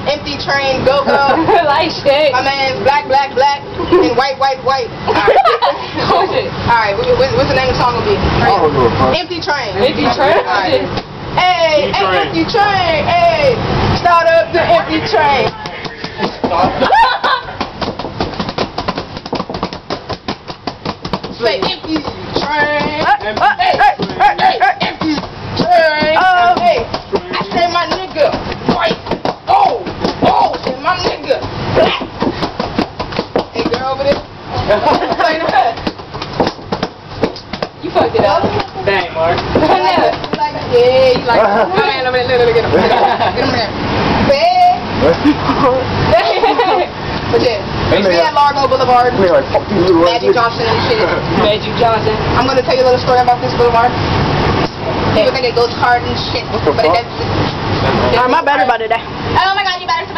empty train, go go. Like shit. My man's black, black, black, and white, white, white. Alright, what's the name of the song gonna be? Empty train. Empty train? Alright. Hey, empty train, hey, start up the empty train. Say empty train. Hey, empty train. Hey, I say my nigga white. Oh, say my nigga black. Hey, girl over there. You fucked it up. Dang, Mark. Yeah, you like it. Come on, over there, get him. Get him there. Bad. But yeah, we at Largo Boulevard. Magic Johnson and shit. Magic Johnson. I'm gonna tell you a little story about this boulevard. People think it goes hard and shit, but it doesn't. My better about today. Oh my god, you better.